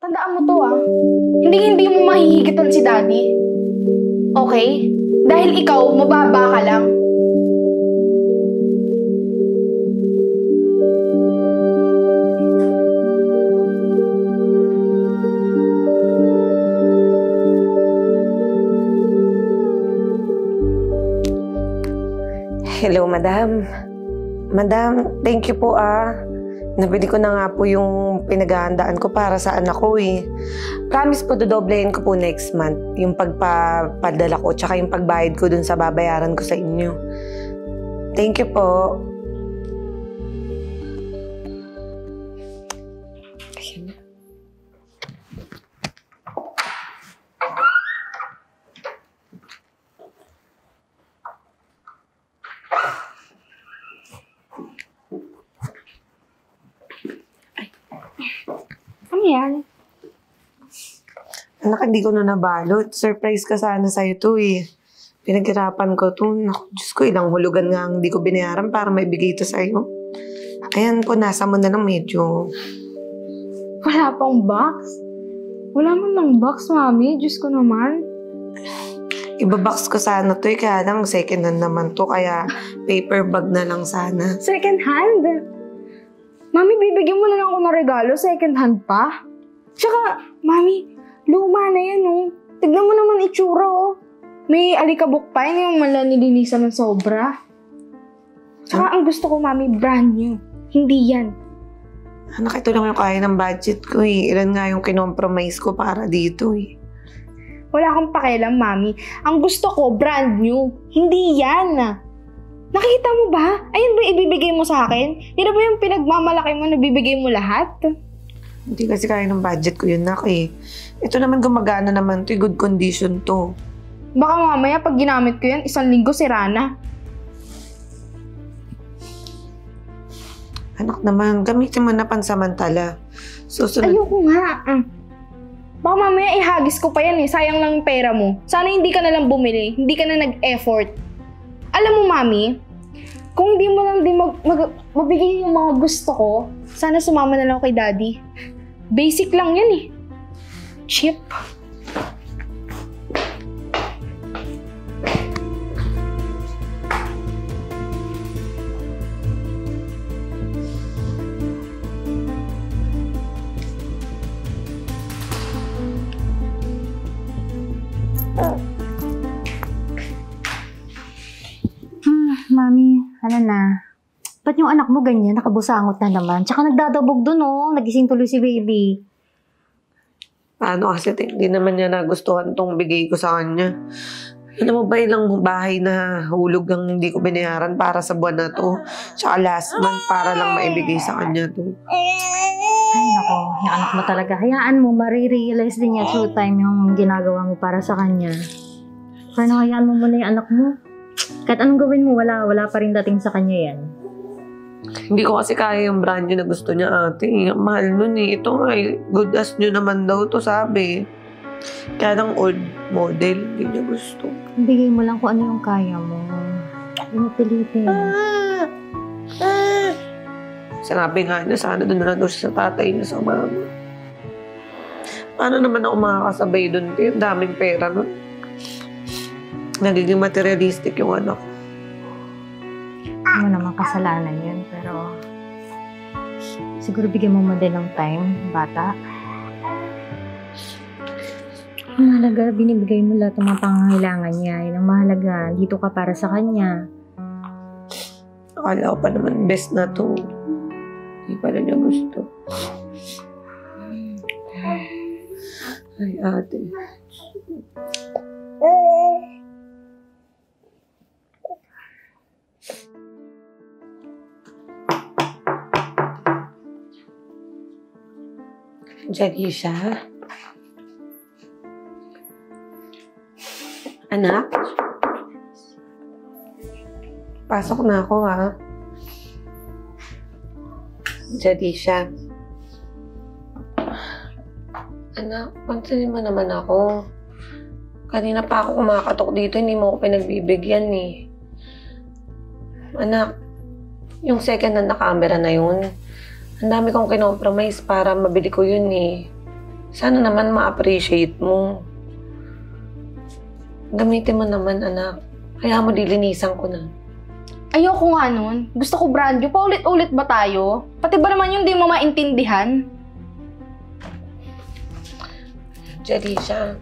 Tandaan mo to Hindi mo mahihigitan si Daddy. Okay? Dahil ikaw, mababa ka lang. Hello, madam. Madam, thank you po Nabili ko na nga po yung pinaghahandaan ko para sa anak ko Promise po, dodoblehin ko po next month yung pagpapadala ko tsaka yung pagbayad ko dun sa babayaran ko sa inyo. Thank you po. Ano yan? Anak, hindi ko na nabalot. Surprise ka sana sa'yo to Pinaghirapan ko to. Naku, Diyos ko, ilang hulugan nga ang hindi ko binayaran para maibigay ito sa'yo. Ayan po, nasa mo na lang medyo. Wala pang box? Wala man ng box, Mami. Diyos ko naman. Ibabox ko sana to kaya lang second hand naman to, kaya paper bag na lang sana. Second hand? Mami, bibigyan mo na lang ako ng regalo, second hand pa? Tsaka, Mami, luma na yan Tignan mo naman itsura May alikabok pa yun yung nilinisan ng sobra. Tsaka ang gusto ko, Mami, brand new. Hindi yan. Anak, ito lang yung kaya ng budget ko Ilan nga yung kinompromise ko para dito Wala akong pakialam, Mami. Ang gusto ko, brand new. Hindi yan. Nakita mo ba? Ayun ba ibibigay mo sa akin? Yan ba yung pinagmamalaki mo na bibigay mo lahat? Hindi kasi kaya ng budget ko yun, Nak Ito naman gumagana naman to good condition to. Baka mamaya pag ginamit ko yan, 1 linggo sira na. Anak naman, gamitin mo na pansamantala. Susunod. Ayoko nga. Baka mamaya ihagis ko pa yan Sayang lang yung pera mo. Sana hindi ka na lang bumili. Hindi ka na nag-effort. Alam mo, Mami, kung hindi mo lang din mabigay yung mga gusto ko, sana sumama na lang ako kay Daddy. Basic lang yan Cheap. Mami, ano na? Ba't yung anak mo ganyan? Nakabusangot na naman. Tsaka nagdadabog dun Nagising tuloy si baby. Paano kasi hindi naman niya nagustuhan tong bigay ko sa kanya. Ano mo ba ilang bahay na hulog ang hindi ko binayaran para sa buwan na to? Tsaka last month para lang maibigay sa kanya to. Ay nako, yung anak mo talaga. Hayaan mo, marirealize din niya through time yung ginagawa mo para sa kanya. Pero hayaan mo muna yung anak mo. Kahit anong gawin mo, wala pa rin dating sa kanya yan. Hindi ko kasi kaya yung brand new na gusto niya, ate. Mahal nun Ito nga good as new naman daw to, sabi. Kaya ng old model, hindi niya gusto. Bigay mo lang kung ano yung kaya mo. Hindi mo pilitin. Sinabi nga niya, sana doon na daw siya sa tatay niya sa mama. Paano naman ako makakasabay doon? Yung daming pera nun. Nagiging materialistic yung anak. Ano naman kasalanan yun, pero siguro bigyan mo din ng time, bata. Ang mahalaga, binibigay mo lahat ng mga pangangailangan niya. Yun ang mahalaga, dito ka para sa kanya. Akala ko pa naman best na to. Hindi pala niya gusto. Ay, ate. Jalisha? Anak? Pasok na ako, Jalisha. Anak, pansinin mo naman ako. Kanina pa ako kumakatok dito, hindi mo ako pinagbibigyan Anak, yung second hand na camera na yun, ang dami kong kinompromise para mabili ko yun Sana naman ma-appreciate mo. Gamitin mo naman, anak. Kaya mo dilinisan ko na. Ayoko nga nun. Gusto ko brand new. Paulit-ulit ba tayo? Pati ba naman yung di mo maintindihan? Jalisha,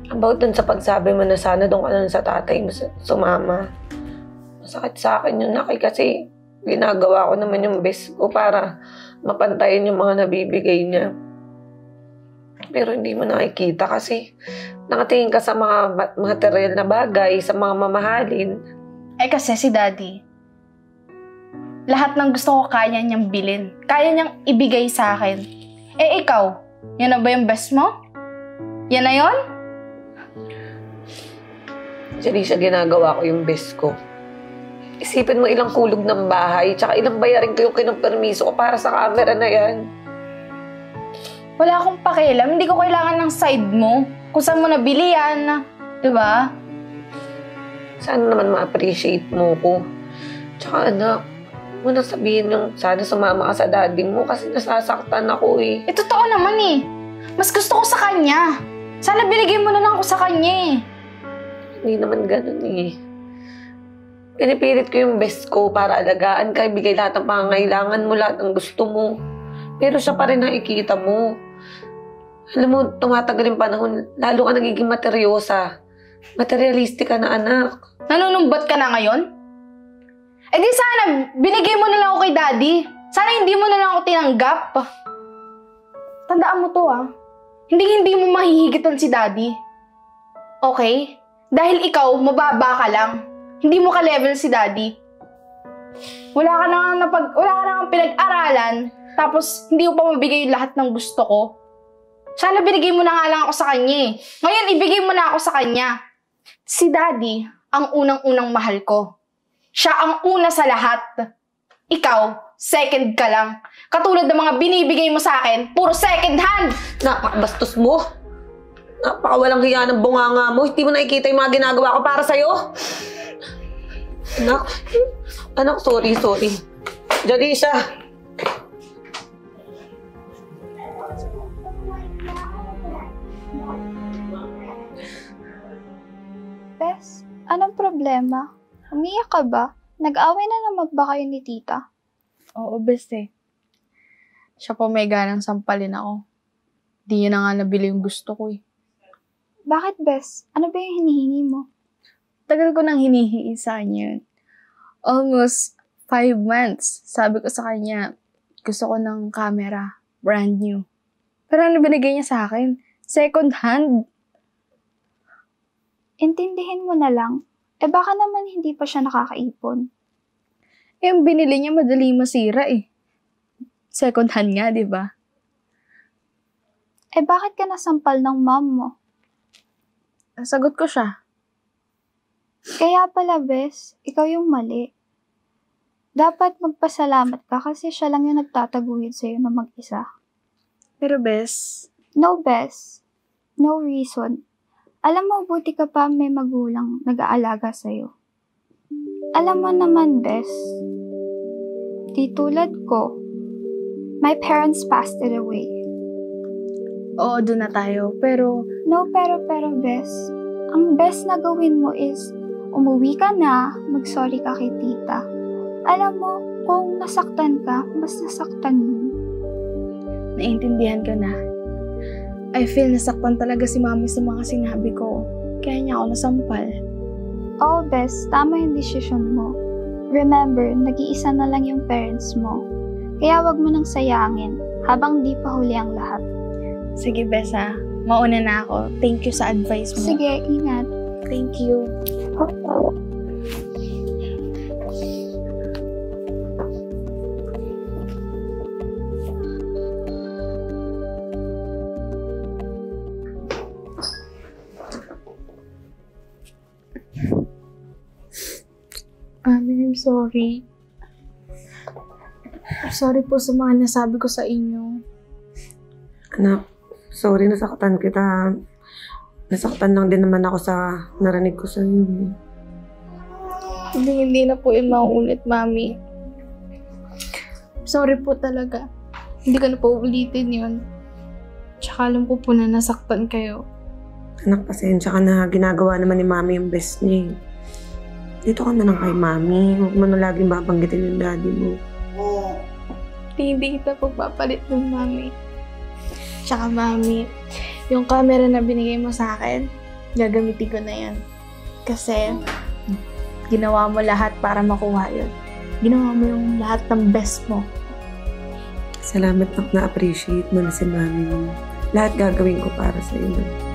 about dun sa pagsabi mo na sana doon ka lang sa tatay mo sumama. Masakit sa akin yun, Naki, kasi ginagawa ko naman yung best ko para mapantayin yung mga nabibigay niya. Pero hindi mo nakikita kasi nakatingin ka sa mga material na bagay, sa mga mamahalin. Eh kasi si Daddy, lahat ng gusto ko kaya niyang bilhin. Kaya niyang ibigay sa akin. Eh ikaw, yan na ba yung best mo? Yan na yun? Jalisha, ginagawa ko yung best ko. Isipin mo ilang kulog ng bahay, tsaka ilang bayarin ko yung kinumpermiso ko para sa camera na yan. Wala akong pakialam. Hindi ko kailangan ng side mo. Kung saan mo nabili yan. Diba? Sana naman ma-appreciate mo ko. Tsaka anak, mo na sabihin yung sana sumama ka sa daddy mo kasi nasasaktan ako eh. Eh, totoo naman eh. Mas gusto ko sa kanya. Sana binigay mo na lang ako sa kanya eh. Hindi naman ganun eh. Pinipilit ko yung best ko para alagaan ka, ibigay lahat ng pangangailangan mo, lahat ng gusto mo. Pero siya pa rin nakikita mo. Alam mo, tumatagal yung panahon, lalo ka nagiging materyosa. Materialistic ka na, anak. Nanunumbat ka na ngayon? Eh di sana, binigay mo na lang ako kay Daddy. Sana hindi mo na lang ako tinanggap. Tandaan mo to ah. Hindi mo mahihigitan si Daddy. Okay? Dahil ikaw, mababa ka lang. Hindi mo ka-level si Daddy. Wala ka na pinag-aralan, tapos hindi mo pa mabigay yung lahat ng gusto ko. Sana binigay mo na nga lang ako sa kanya eh. Ngayon, ibigay mo na ako sa kanya. Si Daddy, ang unang-unang mahal ko. Siya ang una sa lahat. Ikaw, second ka lang. Katulad ng mga binibigay mo sa akin, puro second hand. Napakabastos mo. Napakawalang hiya ng bunganga mo. Hindi mo nakikita yung mga ginagawa ko para sa'yo. Anak, sorry. Jalisha. Bes, anong problema? Umiyak ka ba? Nag-away na naman ba kayo ni tita? Oo, best eh. Siya pa may ganang sampalin ako. Di niya na nga nabili yung gusto ko eh. Bakit, Bes? Ano ba yung hinihingi mo? Tagal ko nang hinihingi sa kanya yun. Almost 5 months. Sabi ko sa kanya, gusto ko ng camera. Brand new. Pero ano binigay niya sa akin? Second hand. Intindihin mo na lang. Eh baka naman hindi pa siya nakakaipon. Eh, yung binili niya madali masira eh. Second hand nga, di ba? Eh bakit ka nasampal ng mom mo? Sagot ko siya. Kaya pala, Bes, ikaw yung mali. Dapat magpasalamat ka kasi siya lang yung nagtataguyod sa'yo na mag-isa. Pero bes, No, Bes. No reason. Alam mo, buti ka pa may magulang nag-aalaga sa'yo. Alam mo naman, Bes, di tulad ko, my parents passed it away. oo, doon na tayo. Pero, No, pero, Bes, ang best na gawin mo is umuwi ka na, mag-sorry ka kay tita. Alam mo, kung nasaktan ka, mas nasaktan yun. naiintindihan ko na. I feel nasaktan talaga si mami sa mga sinabi ko. Kaya niya ako nasampal. Oh, Bes, tama yung desisyon mo. Remember, nag-iisa na lang yung parents mo. Kaya wag mo nang sayangin habang di pa huli ang lahat. Sige, bes ha. Mauna na ako. Thank you sa advice mo. Sige, ingat. Thank you. Mami, I'm sorry. Sorry po sa mga nasabi ko sa inyo. Anak, sorry nasaktan kita. Nasaktan lang din naman ako sa narinig ko sa iyo. Hindi na po yun mauulit, Mami. Sorry po talaga. Hindi ko na po ulitin yun. Tsaka alam ko po na nasaktan kayo. Anak, pasensya ka na. Ginagawa naman ni Mami yung best niya. Dito ka na lang kay Mami. Huwag mo na laging babanggitin yung daddy mo. Hindi kita pagpapalit ng Mami. Tsaka Mami, yung camera na binigay mo sa akin, gagamitin ko na yan. Kasi, ginawa mo lahat para makuha yun. Ginawa mo yung lahat ng best mo. Salamat, nak, na-appreciate mo na si Mami mo. Lahat gagawin ko para sa iyo.